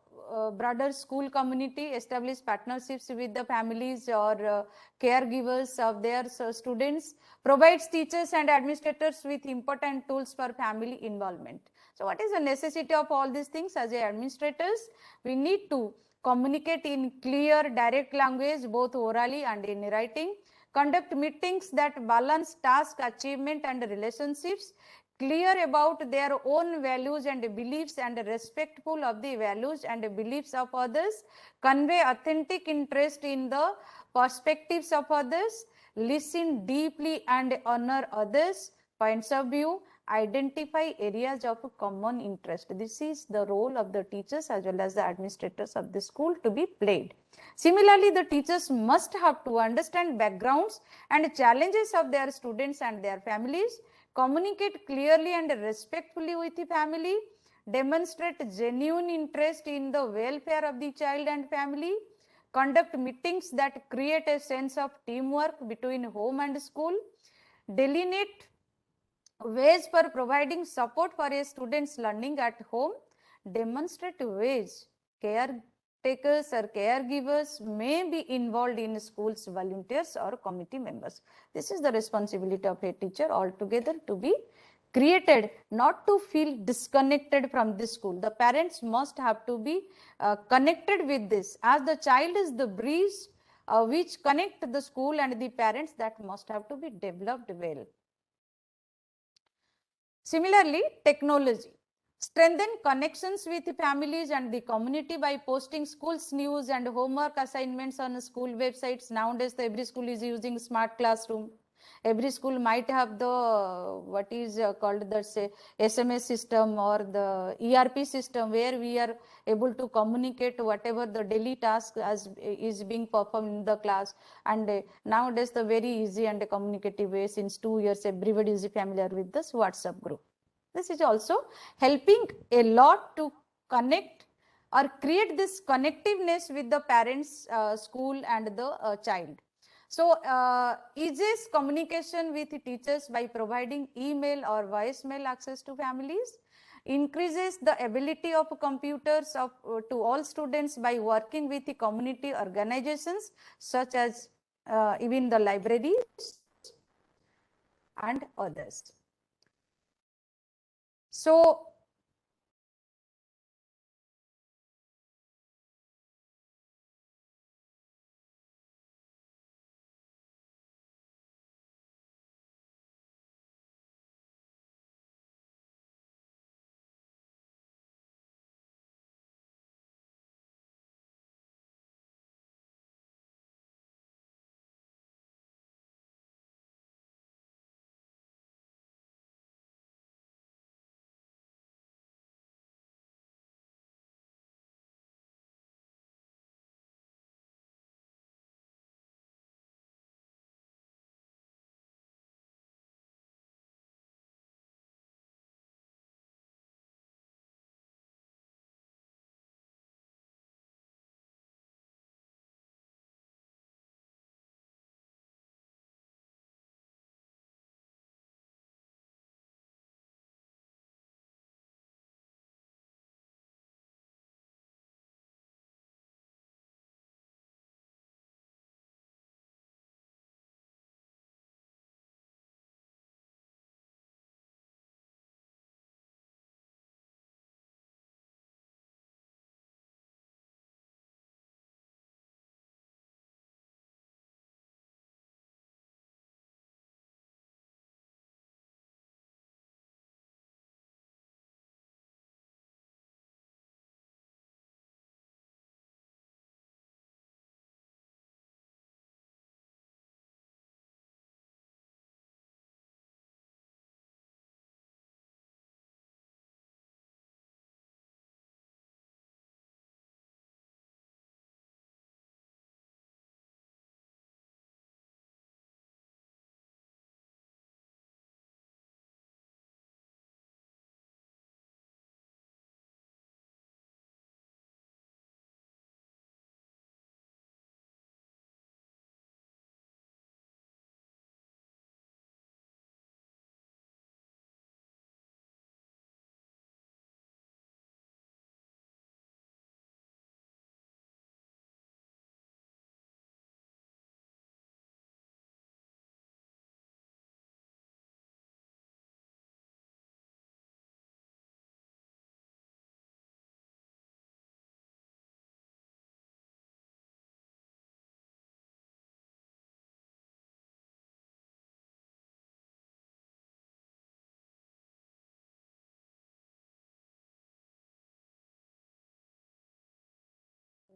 broader school community, establish partnerships with the families or caregivers of their students, provides teachers and administrators with important tools for family involvement. So what is the necessity of all these things? As administrators, we need to communicate in clear, direct language, both orally and in writing, conduct meetings that balance task achievement and relationships, clear about their own values and beliefs and respectful of the values and beliefs of others, convey authentic interest in the perspectives of others, listen deeply and honor others' points of view, identify areas of common interest. This is the role of the teachers as well as the administrators of the school to be played. Similarly, the teachers must have to understand backgrounds and challenges of their students and their families, communicate clearly and respectfully with the family, demonstrate genuine interest in the welfare of the child and family, conduct meetings that create a sense of teamwork between home and school, delineate ways for providing support for a student's learning at home, demonstrate ways caretakers or caregivers may be involved in schools, volunteers or committee members. This is the responsibility of a teacher altogether to be created, not to feel disconnected from the school. The parents must have to be connected with this, as the child is the bridge which connect the school and the parents, that must have to be developed well. Similarly, technology. Strengthen connections with families and the community by posting schools news and homework assignments on school websites. Nowadays, every school is using smart classroom. Every school might have the what is called the say SMS system or the ERP system, where we are able to communicate whatever the daily task as is being performed in the class. And nowadays the very easy and communicative way, since 2 years everybody is familiar with this WhatsApp group. This is also helping a lot to connect or create this connectiveness with the parents, school and the child. So eases communication with teachers by providing email or voicemail access to families, increases the ability of computers to all students by working with the community organizations such as even the libraries and others. So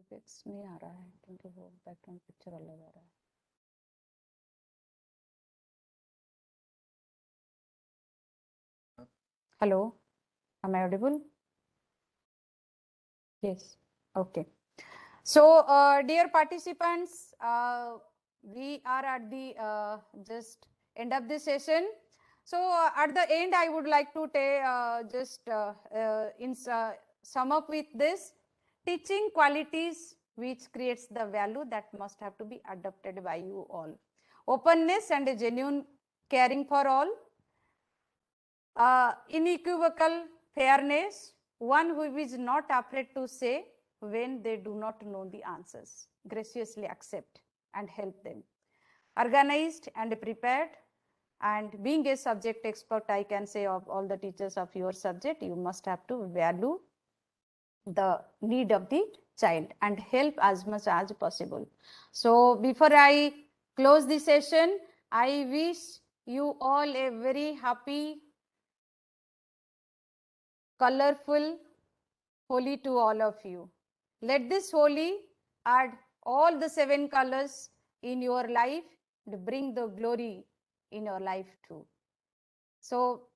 effects नहीं आ रहा है क्योंकि वो background picture अलग आ रहा है. Hello, am I audible? Yes, okay. So, dear participants, we are at the just end of the session. So, at the end, I would like to sum up with this: teaching qualities which creates the value that must have to be adopted by you all. Openness and a genuine caring for all. Unequivocal fairness, one who is not afraid to say when they do not know the answers, graciously accept and help them. Organized and prepared, and being a subject expert, I can say of all the teachers of your subject, you must have to value the need of the child and help as much as possible. So before I close the session, I wish you all a very happy, colorful Holi to all of you. Let this Holi add all the 7 colors in your life and bring the glory in your life too. So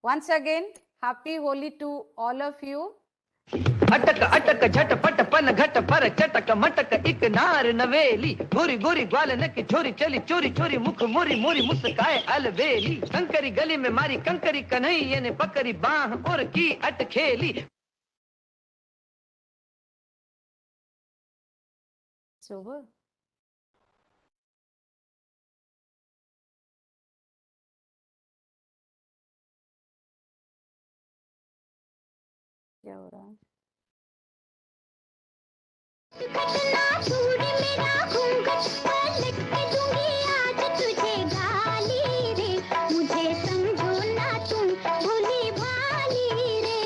once again, happy Holi to all of you. अटक अटक झटपट पन घट पर चटक मटक एक नार नवेली गोरी गोरी ग्वालन की छोरी चली चोरी चोरी मुख मोरी मोरी मुस्काए अलवेली कंकरी गली में मारी कंकरी कन्हैया ने पकड़ी बाह और की अटखेली It's over. क्या हो रहा है? घटना दूर मेरा घूंघट पलट के दूंगी आज तुझे गाली रे मुझे समझो ना तुम भोली भाली रे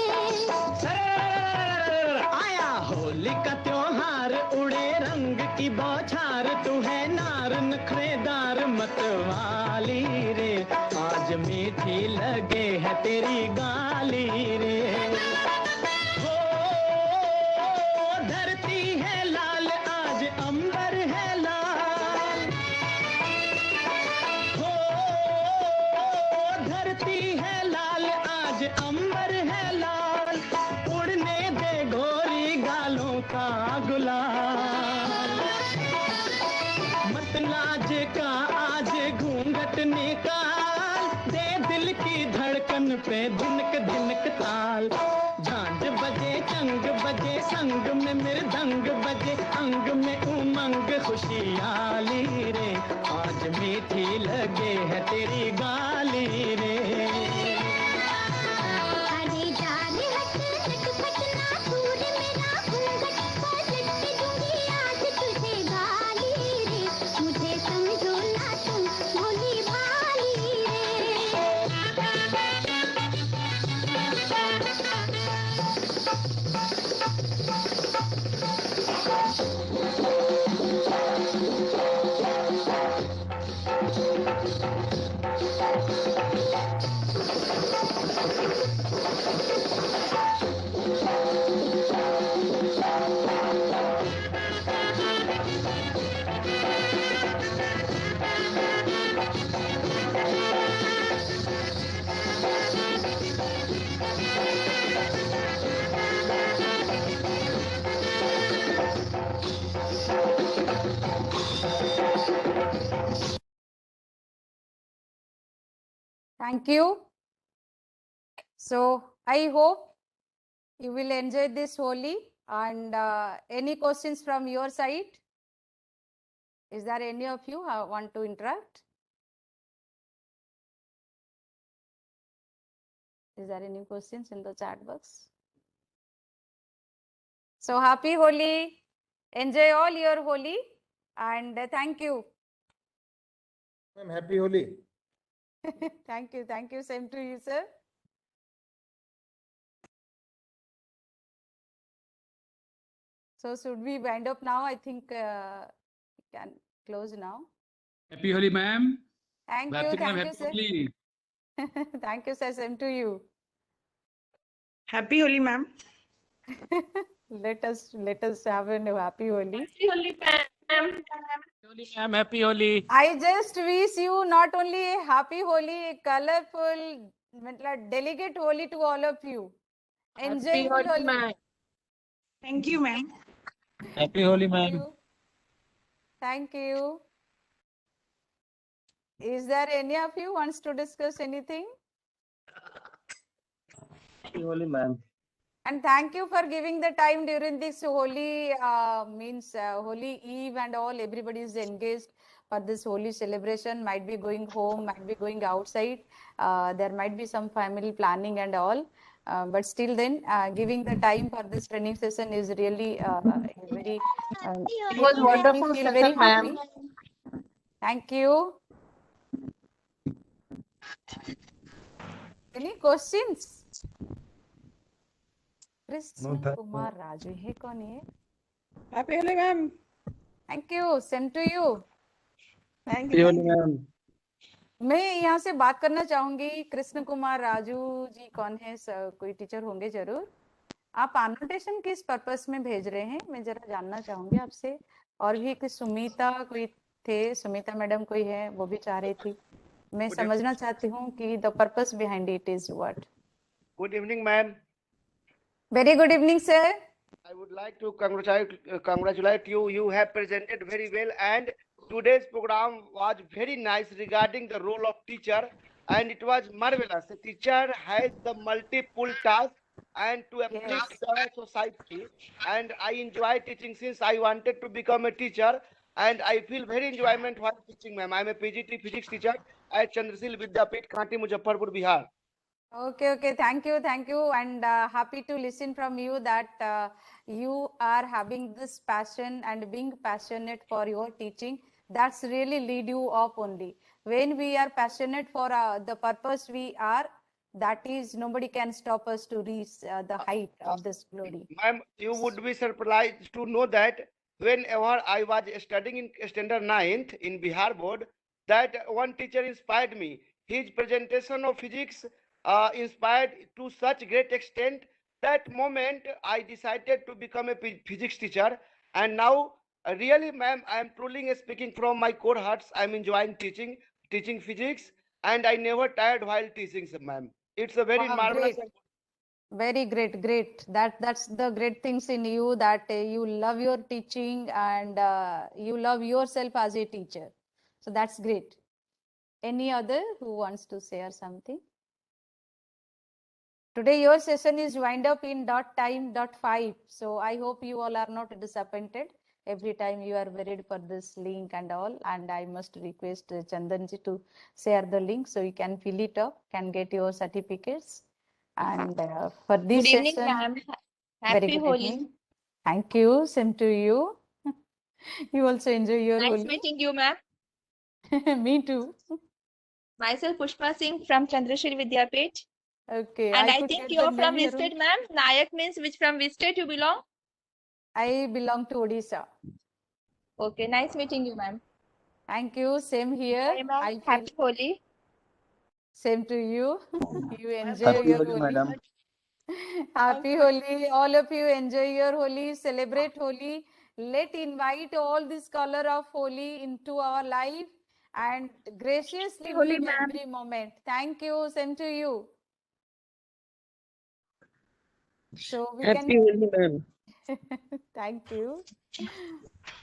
आया होली का त्योहार उड़े रंग की बौछार तू है नार नखरेदार मतवाली रे आज मीठी लगे है तेरी गाली रे हो धरती है लाल आज अंबर है लाल हो धरती है लाल आज अंबर है लाल उड़ने दे गोरी गालों का गुलाल मत लाज का आज घूंघट निकाल दे दिल की धड़कन पे धिनक धिनक ताल झांझ बजे चंग बजे संग में मृदंग बजे अंग में उमंग खुशियाली रे आज मीठी लगे है तेरी गाली रे अरे जान हट झटपट ना दूर मेरा घूंघट पलट के दूंगी आज तुझे गाली रे मुझे समझो ना तुम भोली भाली Thank you. So I hope you will enjoy this Holi. And any questions from your side? Is there any of you who want to interact? Is there any questions in the chat box? So happy Holi. Enjoy all your Holi. And thank you. Ma'am, happy Holi. Thank you. Thank you. Same to you, sir. So should we wind up now? I think we can close now. Happy Holi, ma'am. Thank Bharati you. ma'am, Thank you, happy sir. Holi. Thank you, sir. Same to you. Happy Holi, ma'am. Let us have a happy Holi. Happy Holi, ma'am. Holi, ma'am. Happy Holi. I just wish you not only a happy Holi, a colorful, delegate Holi to all of you. Happy Enjoyable Holi, Holi. ma'am. Thank you, ma'am. Happy Holi, Thank ma'am. you. Thank you. Is there any of you wants to discuss anything? Happy Holi, ma'am. And thank you for giving the time during this holy holy eve and all. Everybody is engaged for this holy celebration. Might be going home, might be going outside. There might be some family planning and all. But still, then giving the time for this training session is really very. It was It make me wonderful feel very session, ma'am. happy. Thank you. Any questions? Krishna Kumar Raju ये कौन है? Happy Holi, ma'am. Thank you. Same to you. Thank Happy you. Holi, Thank you. ma'am. मैं यहाँ से बात करना चाहूंगी। कृष्ण कुमार राजू जी कौन है? कोई टीचर होंगे जरूर। आप एनोटेशन किस पर्पस में भेज रहे हैं? मैं जरा जानना चाहूंगी आपसे। और भी एक सुमिता कोई थे, सुमिता मैडम कोई है, वो भी चाह रही थी। मैं समझना चाहती हूँ कि the purpose behind it is what. Good evening, ma'am. Very good evening sir. I would like to congratulate you. You have presented very well, and today's program was very nice regarding the role of teacher, and it was marvelous. A teacher has the multiple tasks and to uplift the society. And I enjoy teaching since I wanted to become a teacher, and I feel very enjoyment while teaching, ma'am. I am a PGT physics teacher at Chandrasil Vidyapit, Kanti, Muzaffarpur, Bihar. Okay. Thank you. And happy to listen from you that you are having this passion and being passionate for your teaching. That's really lead you up only. When we are passionate for the purpose we are, that is nobody can stop us to reach the height of this glory. Ma'am, you would be surprised to know that whenever I was studying in standard 9th in Bihar board, that one teacher inspired me. His presentation of physics inspired to such great extent that moment I decided to become a physics teacher. And now, really, ma'am, I am truly speaking from my core hearts. I am enjoying teaching physics, and I never tired while teaching, ma'am. It's a very Wow, marvelous. great. Very great. That's the great things in you, that you love your teaching and you love yourself as a teacher. So that's great. Any other who wants to share something? Today your session is wind up in .time.5. So I hope you all are not disappointed. Every time you are worried for this link and all, and I must request Chandanji to share the link so you can fill it up, can get your certificates. And for this Good evening, session, ma'am. very Happy good Holi. evening. Thank you. Same to you. You also enjoy your Nice Holi. meeting you, ma'am. Me too. Myself, Pushpa Singh from Chandrashil Vidyapit. Okay, And I could think get the you're name from which here. state, ma'am? Nayak means from which state you belong? I belong to Odisha. Okay, nice meeting you, ma'am. Thank you. Same here. Bye, ma'am. I feel Happy Holi. same to you. You enjoy Happy your Holi, Holi. madam. Happy Holi. All of you enjoy your Holi. Celebrate Holi. Let invite all this color of Holi into our life and graciously Holi, live ma'am. every moment. Thank you. Same to you. So we Happy can. Holi, ma'am. Thank you.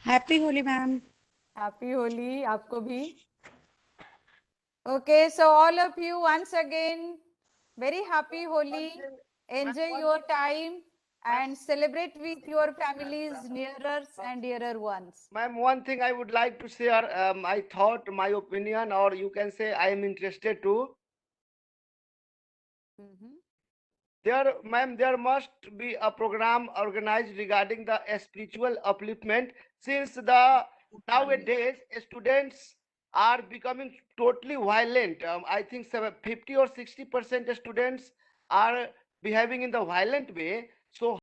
Happy Holi, ma'am. Happy Holi. आपको भी. Okay, so all of you once again, very happy Holi. Enjoy your time and celebrate with your families, nearers and dearer ones. Ma'am, one thing I would like to share, I thought, my opinion, or you can say I am interested to. Ma'am, there must be a program organized regarding the spiritual upliftment, since the nowadays students are becoming totally violent. I think 50 or 60% students are behaving in the violent way. So